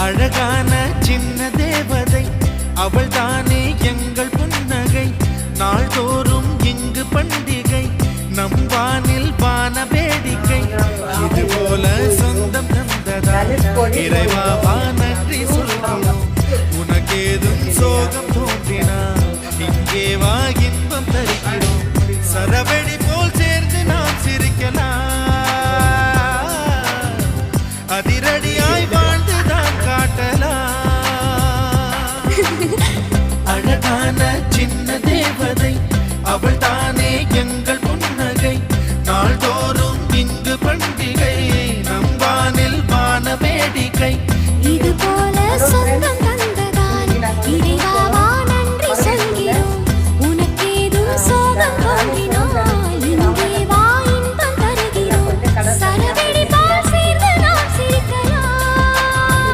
அழகான சின்ன தேவதை அவள் தானே எங்கள் புன்னகை. நாள்தோறும் இங்கு பண்டிகை, நம் வானில் வான வேடிக்கை. இது போல சொந்தம் தந்ததா இறைவா நன்றி சொல்கிறோம். உனக்கேதும் சோகம் தோன்றினா இங்கே வா இன்பம் தருகிறோம். சரவெடி போல் சேர்ந்து நாம் சிரிக்கலாம், அதிரடியாய் வாழ்ந்துதான் காட்டலாம். அழகான சின்ன தேவதை அவள் தானே எங்கள் புன்னகை. நாள்தோறும் இங்கு பண்டிகை, நம் வானில் வான வேடிக்கை. இது போல